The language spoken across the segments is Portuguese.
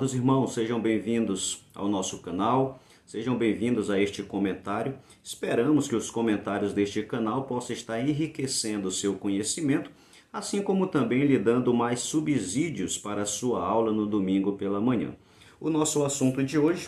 Amados irmãos, sejam bem-vindos ao nosso canal, sejam bem-vindos a este comentário. Esperamos que os comentários deste canal possam estar enriquecendo o seu conhecimento, assim como também lhe dando mais subsídios para a sua aula no domingo pela manhã. O nosso assunto de hoje,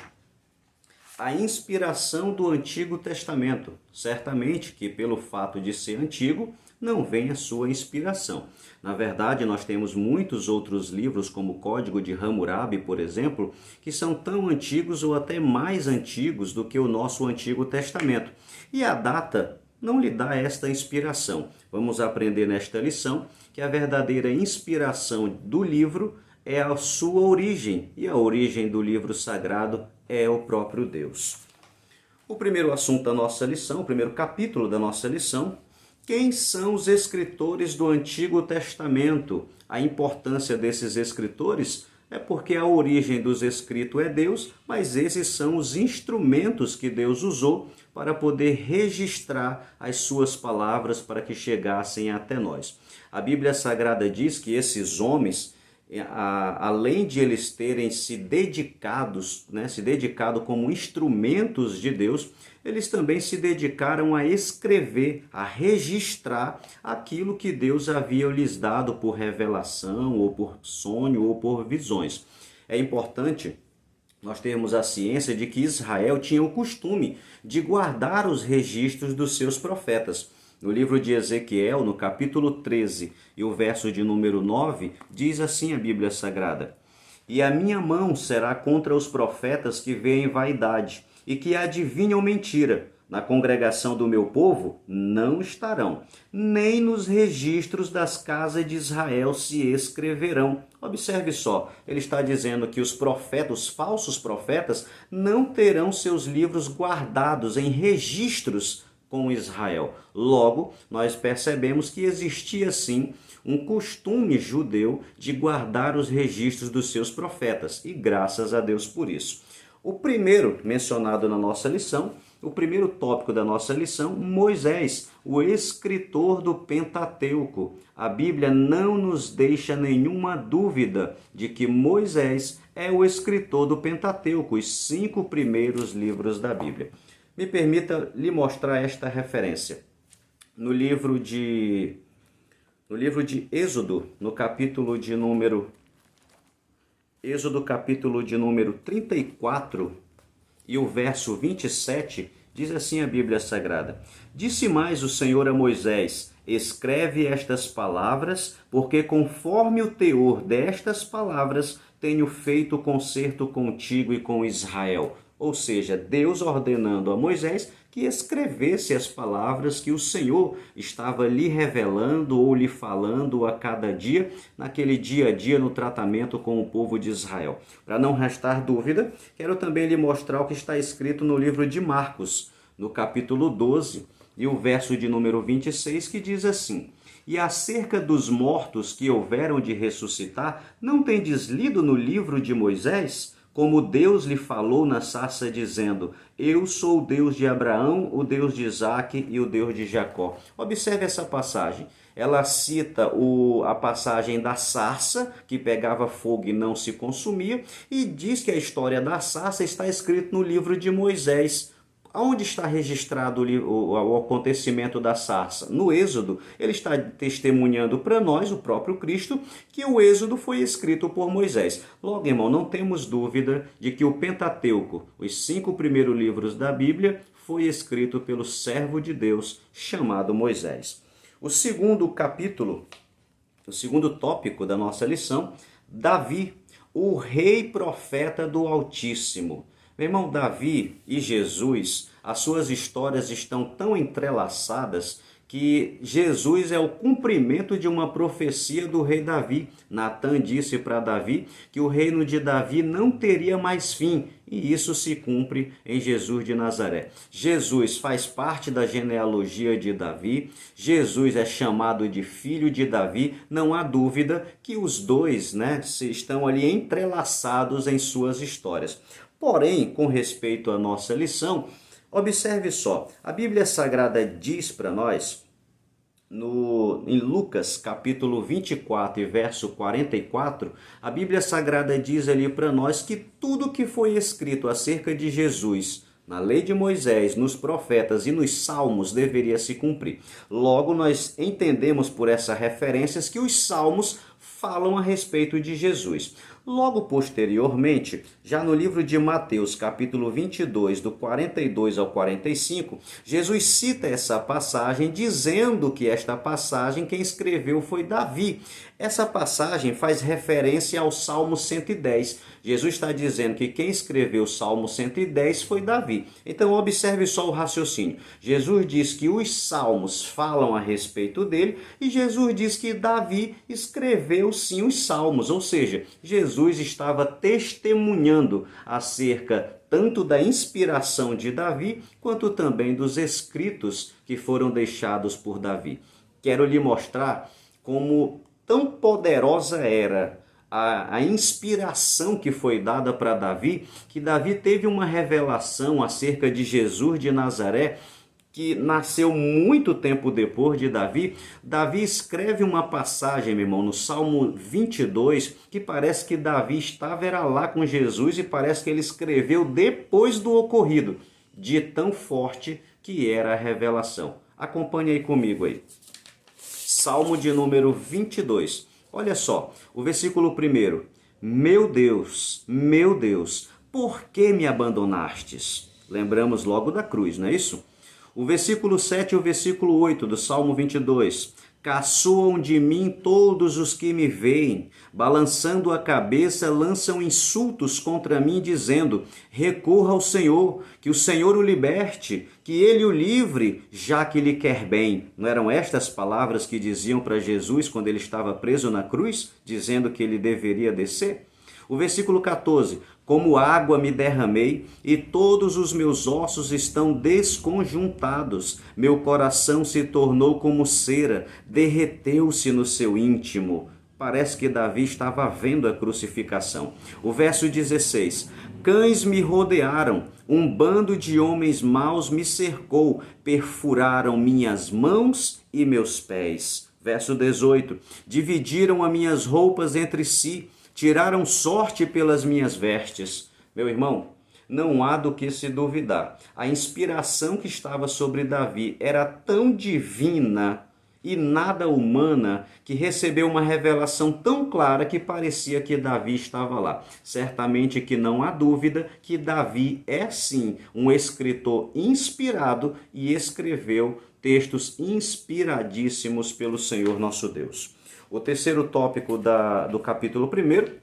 a inspiração do Antigo Testamento. Certamente que pelo fato de ser antigo, não vem a sua inspiração. Na verdade, nós temos muitos outros livros, como o Código de Hammurabi, por exemplo, que são tão antigos ou até mais antigos do que o nosso Antigo Testamento. E a data não lhe dá esta inspiração. Vamos aprender nesta lição que a verdadeira inspiração do livro é a sua origem, e a origem do livro sagrado é o próprio Deus. O primeiro assunto da nossa lição, o primeiro capítulo da nossa lição, quem são os escritores do Antigo Testamento? A importância desses escritores é porque a origem dos escritos é Deus, mas esses são os instrumentos que Deus usou para poder registrar as suas palavras para que chegassem até nós. A Bíblia Sagrada diz que esses homens, além de eles terem se dedicado como instrumentos de Deus, eles também se dedicaram a escrever, a registrar aquilo que Deus havia lhes dado por revelação, ou por sonho, ou por visões. É importante nós termos a ciência de que Israel tinha o costume de guardar os registros dos seus profetas. No livro de Ezequiel, no capítulo 13 e o verso de número 9, diz assim a Bíblia Sagrada: "E a minha mão será contra os profetas que veem vaidade e que adivinham mentira. Na congregação do meu povo não estarão, nem nos registros das casas de Israel se escreverão." Observe só, ele está dizendo que os profetas, os falsos profetas, não terão seus livros guardados em registros com Israel. Logo, nós percebemos que existia sim um costume judeu de guardar os registros dos seus profetas, e graças a Deus por isso. O primeiro mencionado na nossa lição, o primeiro tópico da nossa lição, Moisés, o escritor do Pentateuco. A Bíblia não nos deixa nenhuma dúvida de que Moisés é o escritor do Pentateuco, os 5 primeiros livros da Bíblia. Me permita lhe mostrar esta referência. No livro de Êxodo, no capítulo de número 34 e o verso 27, diz assim a Bíblia Sagrada: "Disse mais o Senhor a Moisés: escreve estas palavras, porque conforme o teor destas palavras tenho feito concerto contigo e com Israel." Ou seja, Deus ordenando a Moisés que escrevesse as palavras que o Senhor estava lhe revelando ou lhe falando a cada dia, naquele dia a dia no tratamento com o povo de Israel. Para não restar dúvida, quero também lhe mostrar o que está escrito no livro de Marcos, no capítulo 12, e o verso de número 26, que diz assim: "E acerca dos mortos que houveram de ressuscitar, não tendes lido no livro de Moisés? Como Deus lhe falou na sarça, dizendo: eu sou o Deus de Abraão, o Deus de Isaque e o Deus de Jacó." Observe essa passagem. Ela cita a passagem da sarça, que pegava fogo e não se consumia, e diz que a história da sarça está escrita no livro de Moisés. Onde está registrado o acontecimento da sarça? No Êxodo. Ele está testemunhando para nós, o próprio Cristo, que o Êxodo foi escrito por Moisés. Logo, irmão, não temos dúvida de que o Pentateuco, os 5 primeiros livros da Bíblia, foi escrito pelo servo de Deus chamado Moisés. O segundo capítulo, o segundo tópico da nossa lição, Davi, o rei profeta do Altíssimo. Meu irmão, Davi e Jesus, as suas histórias estão tão entrelaçadas que Jesus é o cumprimento de uma profecia do rei Davi. Natã disse para Davi que o reino de Davi não teria mais fim, e isso se cumpre em Jesus de Nazaré. Jesus faz parte da genealogia de Davi, Jesus é chamado de filho de Davi. Não há dúvida que os dois, estão ali entrelaçados em suas histórias. Porém, com respeito à nossa lição, observe só, a Bíblia Sagrada diz para nós Em Lucas, capítulo 24 e verso 44, a Bíblia Sagrada diz ali para nós que tudo que foi escrito acerca de Jesus na lei de Moisés, nos profetas e nos salmos deveria se cumprir. Logo, nós entendemos por essas referências que os salmos falam a respeito de Jesus. Logo posteriormente, já no livro de Mateus, capítulo 22, do 42 ao 45, Jesus cita essa passagem dizendo que esta passagem quem escreveu foi Davi. Essa passagem faz referência ao Salmo 110. Jesus está dizendo que quem escreveu o Salmo 110 foi Davi. Então observe só o raciocínio. Jesus diz que os salmos falam a respeito dele e Jesus diz que Davi escreveu sim os salmos, ou seja, Jesus estava testemunhando acerca tanto da inspiração de Davi, quanto também dos escritos que foram deixados por Davi. Quero lhe mostrar como tão poderosa era a inspiração que foi dada para Davi, que Davi teve uma revelação acerca de Jesus de Nazaré, que nasceu muito tempo depois de Davi. Davi escreve uma passagem, meu irmão, no Salmo 22, que parece que Davi era lá com Jesus e parece que ele escreveu depois do ocorrido, de tão forte que era a revelação. Acompanhe aí comigo aí. Salmo de número 22. Olha só, o versículo 1. Meu Deus, por que me abandonastes? Lembramos logo da cruz, não é isso? O versículo 7 e o versículo 8 do Salmo 22. Caçoam de mim todos os que me veem, balançando a cabeça, lançam insultos contra mim, dizendo: recorra ao Senhor, que o Senhor o liberte, que ele o livre, já que lhe quer bem. Não eram estas palavras que diziam para Jesus quando ele estava preso na cruz, dizendo que ele deveria descer? O versículo 14. Como água me derramei, e todos os meus ossos estão desconjuntados. Meu coração se tornou como cera, derreteu-se no seu íntimo. Parece que Davi estava vendo a crucificação. O verso 16. Cães me rodearam, um bando de homens maus me cercou, perfuraram minhas mãos e meus pés. Verso 18. Dividiram as minhas roupas entre si, tiraram sorte pelas minhas vestes. Meu irmão, não há do que se duvidar. A inspiração que estava sobre Davi era tão divina e nada humana que recebeu uma revelação tão clara que parecia que Davi estava lá. Certamente que não há dúvida que Davi é sim um escritor inspirado e escreveu textos inspiradíssimos pelo Senhor nosso Deus. O terceiro tópico do capítulo 1,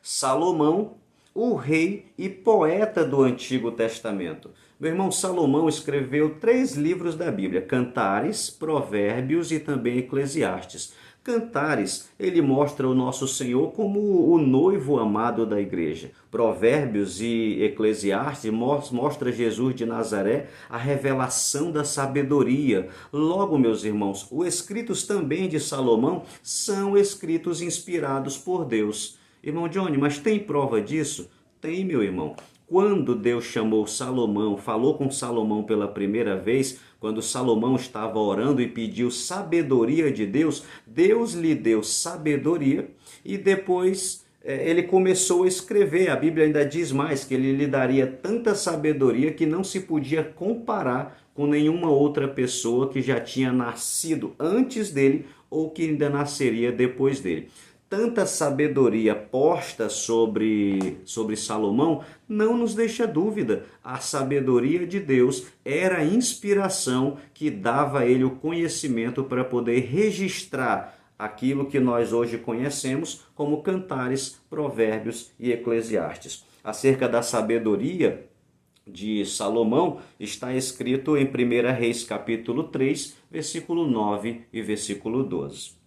Salomão, o rei e poeta do Antigo Testamento. Meu irmão, Salomão escreveu 3 livros da Bíblia: Cantares, Provérbios e também Eclesiastes. Cantares, ele mostra o nosso Senhor como o noivo amado da igreja. Provérbios e Eclesiastes mostra Jesus de Nazaré, a revelação da sabedoria. Logo, meus irmãos, os escritos também de Salomão são escritos inspirados por Deus. Irmão Johnny, mas tem prova disso? Tem, meu irmão. Quando Deus chamou Salomão, falou com Salomão pela primeira vez, quando Salomão estava orando e pediu sabedoria de Deus, Deus lhe deu sabedoria e depois ele começou a escrever. A Bíblia ainda diz mais, que ele lhe daria tanta sabedoria que não se podia comparar com nenhuma outra pessoa que já tinha nascido antes dele ou que ainda nasceria depois dele. Tanta sabedoria posta sobre Salomão não nos deixa dúvida. A sabedoria de Deus era a inspiração que dava a ele o conhecimento para poder registrar aquilo que nós hoje conhecemos como Cantares, Provérbios e Eclesiastes. Acerca da sabedoria de Salomão está escrito em 1 Reis capítulo 3, versículo 9 e versículo 12.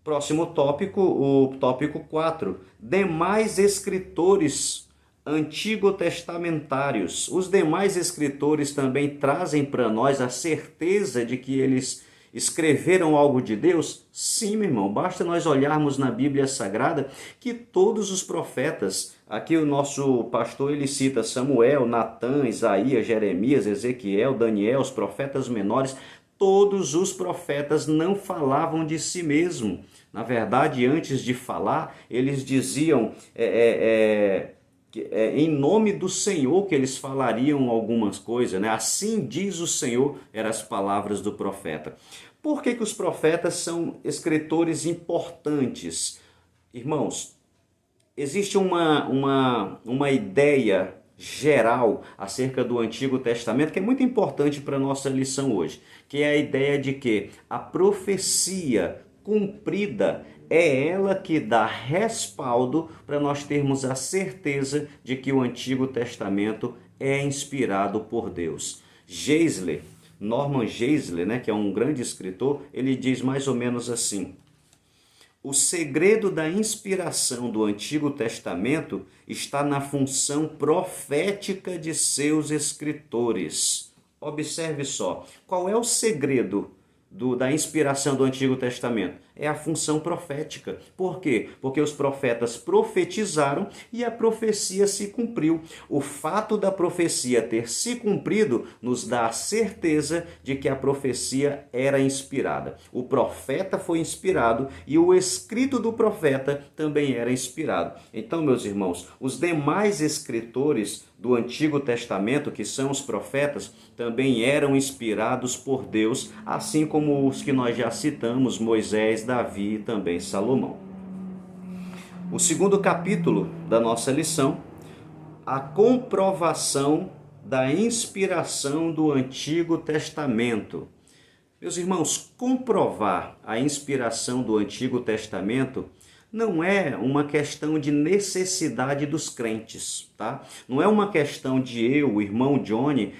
Próximo tópico, o tópico 4. Demais escritores antigo-testamentários. Os demais escritores também trazem para nós a certeza de que eles escreveram algo de Deus? Sim, meu irmão. Basta nós olharmos na Bíblia Sagrada que todos os profetas, aqui o nosso pastor ele cita Samuel, Natã, Isaías, Jeremias, Ezequiel, Daniel, os profetas menores, todos os profetas não falavam de si mesmo. Na verdade, antes de falar, eles diziam em nome do Senhor que eles falariam algumas coisas, né? Assim diz o Senhor, eram as palavras do profeta. Por que os profetas são escritores importantes? Irmãos, existe uma ideia geral acerca do Antigo Testamento que é muito importante para a nossa lição hoje, que é a ideia de que a profecia cumprida é ela que dá respaldo para nós termos a certeza de que o Antigo Testamento é inspirado por Deus. Norman Geisler, né, que é um grande escritor, ele diz mais ou menos assim: o segredo da inspiração do Antigo Testamento está na função profética de seus escritores. Observe só, qual é o segredo da inspiração do Antigo Testamento? É a função profética. Por quê? Porque os profetas profetizaram e a profecia se cumpriu. O fato da profecia ter se cumprido nos dá a certeza de que a profecia era inspirada. O profeta foi inspirado e o escrito do profeta também era inspirado. Então, meus irmãos, os demais escritores do Antigo Testamento, que são os profetas, também eram inspirados por Deus, assim como os que nós já citamos, Moisés, Davi e também Salomão. O segundo capítulo da nossa lição, a comprovação da inspiração do Antigo Testamento. Meus irmãos, comprovar a inspiração do Antigo Testamento não é uma questão de necessidade dos crentes, tá? Não é uma questão de eu, o irmão Johnny,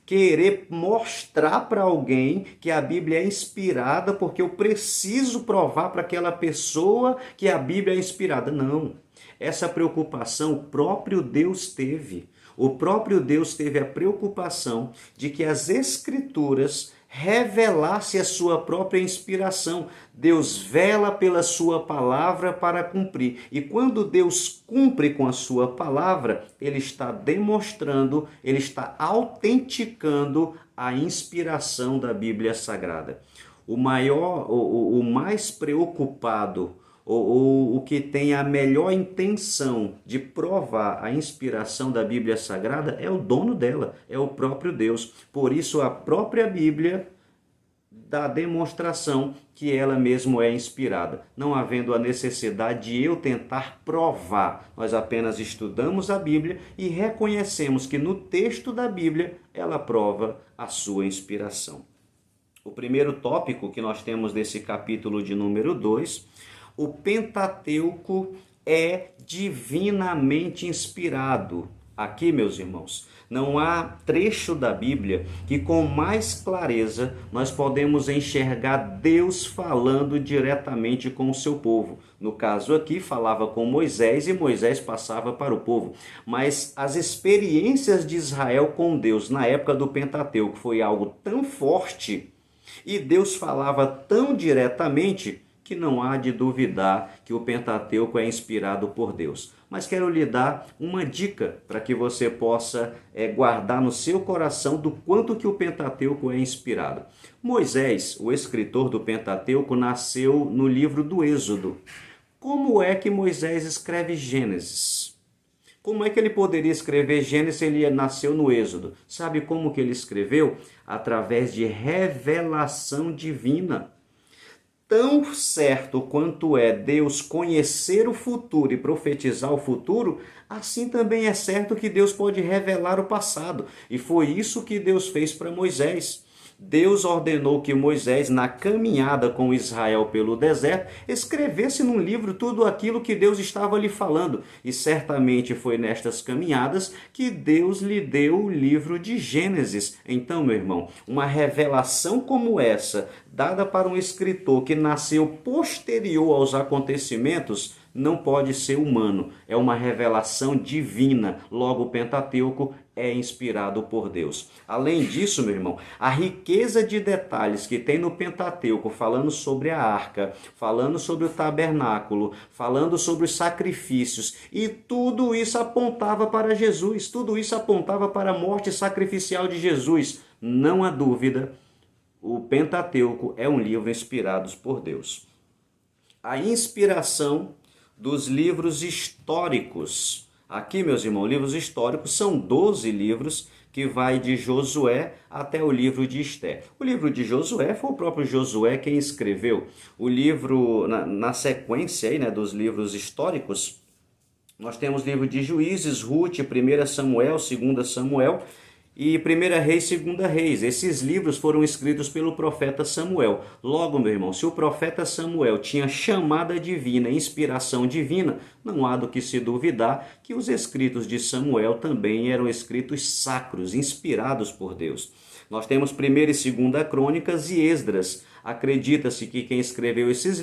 querer mostrar para alguém que a Bíblia é inspirada porque eu preciso provar para aquela pessoa que a Bíblia é inspirada. Não. Essa preocupação o próprio Deus teve. O próprio Deus teve a preocupação de que as Escrituras revelasse a sua própria inspiração. Deus vela pela sua palavra para cumprir. E quando Deus cumpre com a sua palavra, ele está demonstrando, ele está autenticando a inspiração da Bíblia Sagrada. O mais preocupado, ou o que tem a melhor intenção de provar a inspiração da Bíblia Sagrada é o dono dela, é o próprio Deus. Por isso a própria Bíblia dá demonstração que ela mesmo é inspirada, não havendo a necessidade de eu tentar provar. Nós apenas estudamos a Bíblia e reconhecemos que no texto da Bíblia ela prova a sua inspiração. O primeiro tópico que nós temos nesse capítulo de número 2, o Pentateuco é divinamente inspirado. Aqui, meus irmãos, não há trecho da Bíblia que com mais clareza nós podemos enxergar Deus falando diretamente com o seu povo. No caso aqui, falava com Moisés e Moisés passava para o povo. Mas as experiências de Israel com Deus na época do Pentateuco foi algo tão forte e Deus falava tão diretamente que não há de duvidar que o Pentateuco é inspirado por Deus. Mas quero lhe dar uma dica para que você possa guardar no seu coração do quanto que o Pentateuco é inspirado. Moisés, o escritor do Pentateuco, nasceu no livro do Êxodo. Como é que Moisés escreve Gênesis? Como é que ele poderia escrever Gênesis se ele nasceu no Êxodo? Sabe como que ele escreveu? Através de revelação divina. Tão certo quanto é Deus conhecer o futuro e profetizar o futuro, assim também é certo que Deus pode revelar o passado. E foi isso que Deus fez para Moisés. Deus ordenou que Moisés, na caminhada com Israel pelo deserto, escrevesse num livro tudo aquilo que Deus estava lhe falando. E certamente foi nestas caminhadas que Deus lhe deu o livro de Gênesis. Então, meu irmão, uma revelação como essa, dada para um escritor que nasceu posterior aos acontecimentos, não pode ser humano, é uma revelação divina. Logo, o Pentateuco é inspirado por Deus. Além disso, meu irmão, a riqueza de detalhes que tem no Pentateuco, falando sobre a arca, falando sobre o tabernáculo, falando sobre os sacrifícios, e tudo isso apontava para Jesus, tudo isso apontava para a morte sacrificial de Jesus. Não há dúvida, o Pentateuco é um livro inspirado por Deus. A inspiração dos livros históricos. Aqui, meus irmãos, livros históricos são 12 livros que vai de Josué até o livro de Esté. O livro de Josué foi o próprio Josué quem escreveu. O livro, na sequência aí, né, dos livros históricos, nós temos livro de Juízes, Ruth, 1 Samuel, 2 Samuel e 1 Reis, 2 Reis. Esses livros foram escritos pelo profeta Samuel. Logo, meu irmão, se o profeta Samuel tinha chamada divina, inspiração divina, não há do que se duvidar que os escritos de Samuel também eram escritos sacros, inspirados por Deus. Nós temos 1ª e 2ª Crônicas e Esdras. Acredita-se que quem escreveu esses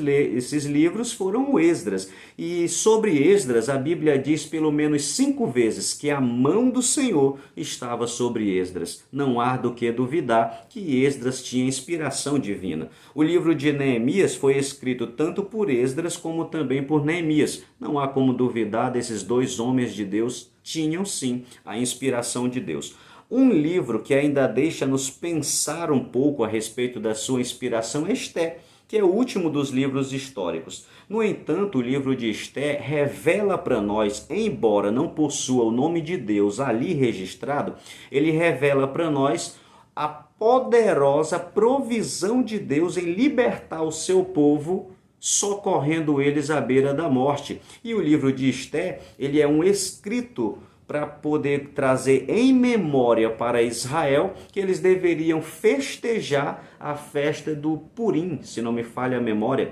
livros foram o Esdras. E sobre Esdras, a Bíblia diz pelo menos 5 vezes que a mão do Senhor estava sobre Esdras. Não há do que duvidar que Esdras tinha inspiração divina. O livro de Neemias foi escrito tanto por Esdras como também por Neemias. Não há como duvidar desses 2 homens de Deus, tinham sim a inspiração de Deus. Um livro que ainda deixa-nos pensar um pouco a respeito da sua inspiração é Esté, que é o último dos livros históricos. No entanto, o livro de Esté revela para nós, embora não possua o nome de Deus ali registrado, ele revela para nós a poderosa provisão de Deus em libertar o seu povo, socorrendo eles à beira da morte. E o livro de Esté, ele é um escrito para poder trazer em memória para Israel que eles deveriam festejar a festa do Purim, se não me falha a memória.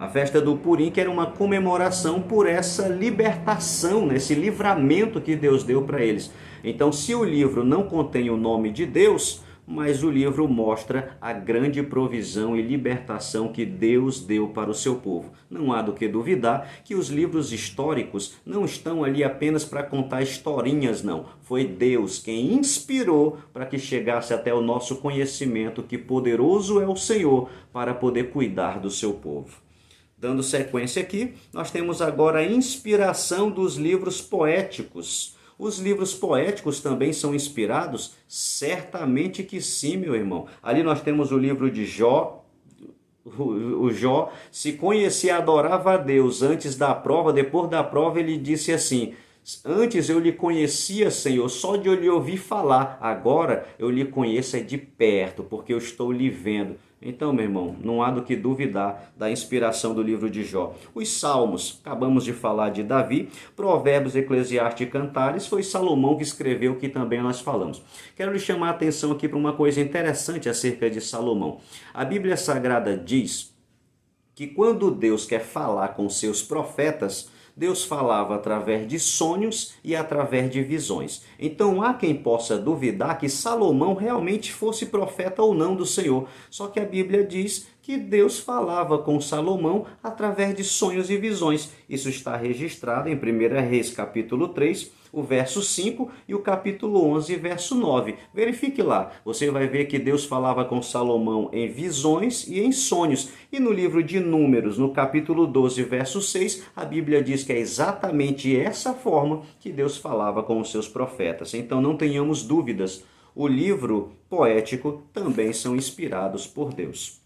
A festa do Purim, que era uma comemoração por essa libertação, esse livramento que Deus deu para eles. Então, se o livro não contém o nome de Deus, mas o livro mostra a grande provisão e libertação que Deus deu para o seu povo. Não há do que duvidar que os livros históricos não estão ali apenas para contar historinhas, não. Foi Deus quem inspirou para que chegasse até o nosso conhecimento que poderoso é o Senhor para poder cuidar do seu povo. Dando sequência aqui, nós temos agora a inspiração dos livros poéticos. Os livros poéticos também são inspirados? Certamente que sim, meu irmão. Ali nós temos o livro de Jó. O Jó se conhecia, adorava a Deus antes da prova, depois da prova ele disse assim: antes eu lhe conhecia, Senhor, só de eu lhe ouvir falar, agora eu lhe conheço de perto, porque eu estou lhe vendo. Então, meu irmão, não há do que duvidar da inspiração do livro de Jó. Os Salmos, acabamos de falar de Davi, Provérbios, Eclesiastes e Cantares, foi Salomão que escreveu, que também nós falamos. Quero lhe chamar a atenção aqui para uma coisa interessante acerca de Salomão. A Bíblia Sagrada diz que quando Deus quer falar com seus profetas, Deus falava através de sonhos e através de visões. Então há quem possa duvidar que Salomão realmente fosse profeta ou não do Senhor. Só que a Bíblia diz que Deus falava com Salomão através de sonhos e visões. Isso está registrado em 1 Reis capítulo 3, o verso 5 e o capítulo 11, verso 9. Verifique lá, você vai ver que Deus falava com Salomão em visões e em sonhos. E no livro de Números, no capítulo 12, verso 6, a Bíblia diz que é exatamente essa forma que Deus falava com os seus profetas. Então não tenhamos dúvidas, o livro poético também são inspirados por Deus.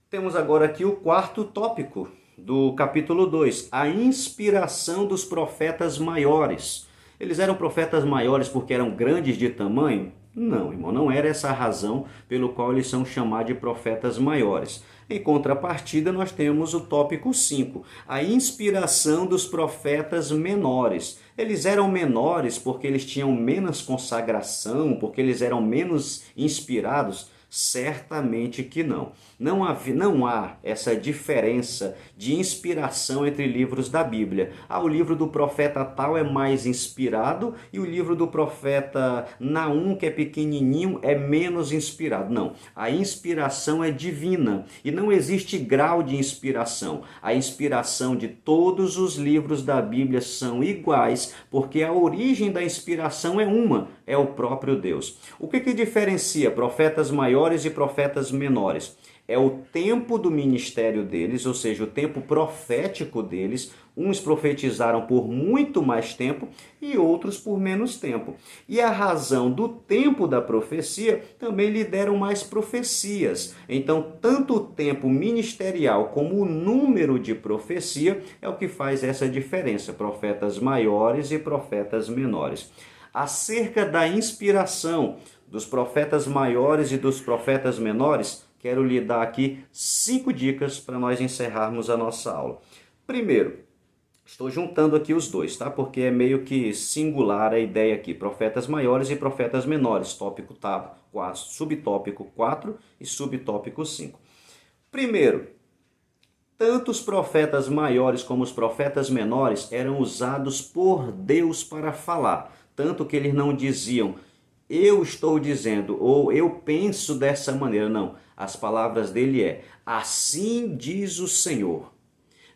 Temos agora aqui o 4º tópico do capítulo 2, a inspiração dos profetas maiores. Eles eram profetas maiores porque eram grandes de tamanho? Não, irmão, não era essa a razão pelo qual eles são chamados de profetas maiores. Em contrapartida, nós temos o tópico 5, a inspiração dos profetas menores. Eles eram menores porque eles tinham menos consagração, porque eles eram menos inspirados? Certamente que não. Não há essa diferença de inspiração entre livros da Bíblia. O livro do profeta tal é mais inspirado e o livro do profeta Naum, que é pequenininho, é menos inspirado. Não, a inspiração é divina e não existe grau de inspiração. A inspiração de todos os livros da Bíblia são iguais, porque a origem da inspiração é uma, é o próprio Deus. O que diferencia profetas maiores e profetas menores? É o tempo do ministério deles, ou seja, o tempo profético deles. Uns profetizaram por muito mais tempo e outros por menos tempo. E a razão do tempo da profecia também lhe deram mais profecias. Então, tanto o tempo ministerial como o número de profecia é o que faz essa diferença, profetas maiores e profetas menores. Acerca da inspiração dos profetas maiores e dos profetas menores, quero lhe dar aqui 5 dicas para nós encerrarmos a nossa aula. Primeiro, estou juntando aqui os dois, tá? Porque é meio que singular a ideia aqui. Profetas maiores e profetas menores. Tópico 4, subtópico 4 e subtópico 5. Primeiro, tanto os profetas maiores como os profetas menores eram usados por Deus para falar. Tanto que eles não diziam, eu estou dizendo, ou eu penso dessa maneira. Não, as palavras dele é, assim diz o Senhor.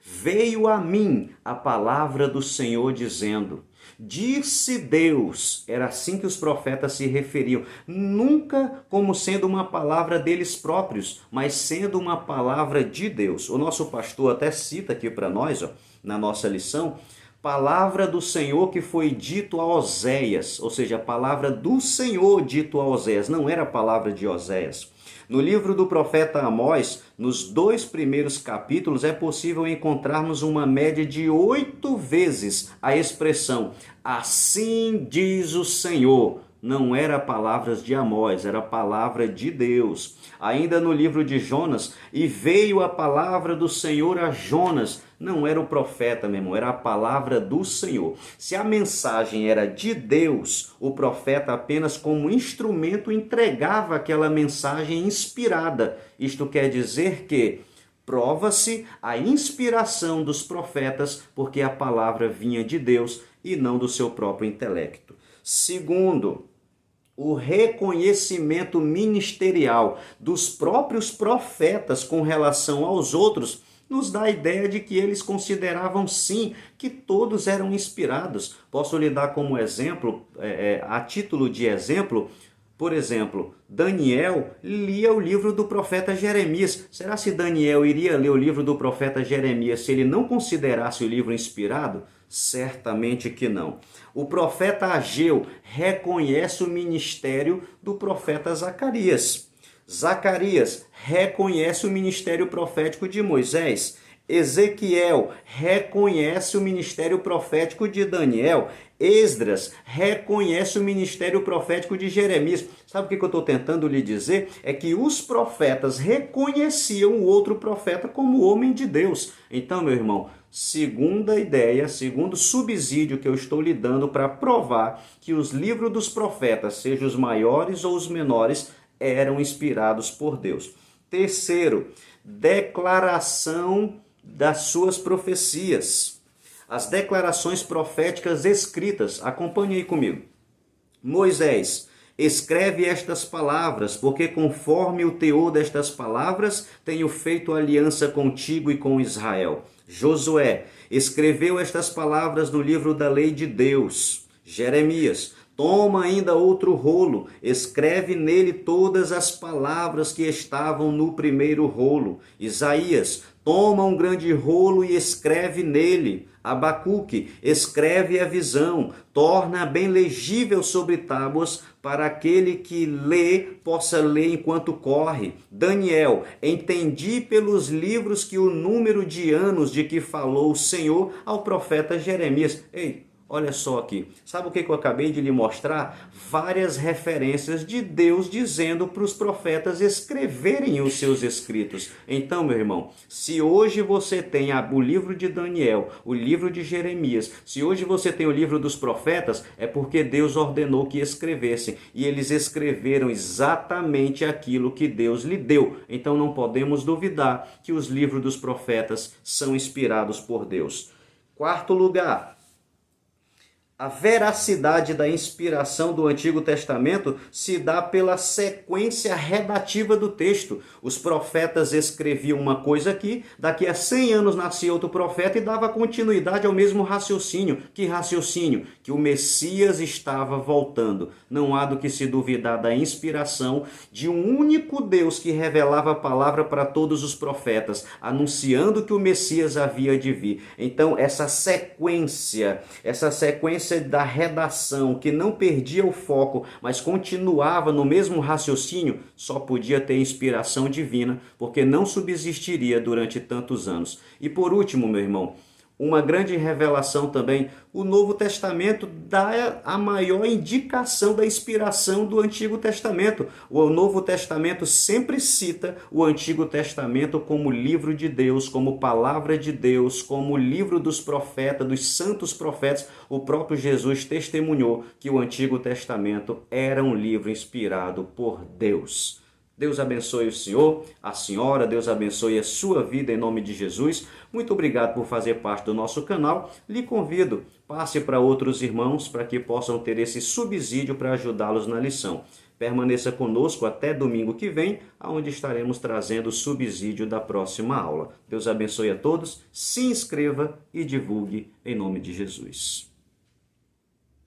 Veio a mim a palavra do Senhor dizendo, disse Deus. Era assim que os profetas se referiam, nunca como sendo uma palavra deles próprios, mas sendo uma palavra de Deus. O nosso pastor até cita aqui para nós, na nossa lição, palavra do Senhor que foi dito a Oséias, ou seja, a palavra do Senhor dito a Oséias, não era a palavra de Oséias. No livro do profeta Amós, nos 2 primeiros capítulos, é possível encontrarmos uma média de 8 vezes a expressão assim diz o Senhor. Não era palavras de Amós, era palavra de Deus. Ainda no livro de Jonas, e veio a palavra do Senhor a Jonas. Não era o profeta, meu irmão, era a palavra do Senhor. Se a mensagem era de Deus, o profeta apenas como instrumento entregava aquela mensagem inspirada. Isto quer dizer que prova-se a inspiração dos profetas, porque a palavra vinha de Deus e não do seu próprio intelecto. Segundo, o reconhecimento ministerial dos próprios profetas com relação aos outros nos dá a ideia de que eles consideravam sim que todos eram inspirados. Posso lhe dar como exemplo, a título de exemplo, por exemplo, Daniel lia o livro do profeta Jeremias. Será se Daniel iria ler o livro do profeta Jeremias se ele não considerasse o livro inspirado? Certamente que não. O profeta Ageu reconhece o ministério do profeta Zacarias. Zacarias reconhece o ministério profético de Moisés. Ezequiel reconhece o ministério profético de Daniel. Esdras reconhece o ministério profético de Jeremias. Sabe o que eu estou tentando lhe dizer? É que os profetas reconheciam o outro profeta como homem de Deus. Então, meu irmão, segunda ideia, segundo subsídio que eu estou lhe dando para provar que os livros dos profetas, sejam os maiores ou os menores, eram inspirados por Deus. Terceiro, declaração das suas profecias. As declarações proféticas escritas. Acompanhe aí comigo. Moisés, escreve estas palavras, porque conforme o teor destas palavras, tenho feito aliança contigo e com Israel. Josué, escreveu estas palavras no livro da lei de Deus. Jeremias, toma ainda outro rolo, escreve nele todas as palavras que estavam no primeiro rolo. Isaías, toma um grande rolo e escreve nele. Abacuque, escreve a visão, torna bem legível sobre tábuas, para aquele que lê, possa ler enquanto corre. Daniel, entendi pelos livros que o número de anos de que falou o Senhor ao profeta Jeremias. Ei, olha só aqui, sabe o que eu acabei de lhe mostrar? Várias referências de Deus dizendo para os profetas escreverem os seus escritos. Então, meu irmão, se hoje você tem o livro de Daniel, o livro de Jeremias, se hoje você tem o livro dos profetas, é porque Deus ordenou que escrevessem. E eles escreveram exatamente aquilo que Deus lhe deu. Então não podemos duvidar que os livros dos profetas são inspirados por Deus. Quarto lugar, A veracidade da inspiração do Antigo Testamento se dá pela sequência redativa do texto. Os profetas escreviam uma coisa aqui, daqui a 100 anos nascia outro profeta e dava continuidade ao mesmo raciocínio. Que raciocínio? Que o Messias estava voltando. Não há do que se duvidar da inspiração de um único Deus que revelava a palavra para todos os profetas, anunciando que o Messias havia de vir. Então, essa sequência da redação, que não perdia o foco, mas continuava no mesmo raciocínio, só podia ter inspiração divina, porque não subsistiria durante tantos anos. E por último, meu irmão, uma grande revelação também, o Novo Testamento dá a maior indicação da inspiração do Antigo Testamento. O Novo Testamento sempre cita o Antigo Testamento como livro de Deus, como palavra de Deus, como livro dos profetas, dos santos profetas. O próprio Jesus testemunhou que o Antigo Testamento era um livro inspirado por Deus. Deus abençoe o senhor, a senhora, Deus abençoe a sua vida em nome de Jesus. Muito obrigado por fazer parte do nosso canal. Lhe convido, passe para outros irmãos para que possam ter esse subsídio para ajudá-los na lição. Permaneça conosco até domingo que vem, onde estaremos trazendo o subsídio da próxima aula. Deus abençoe a todos, se inscreva e divulgue em nome de Jesus.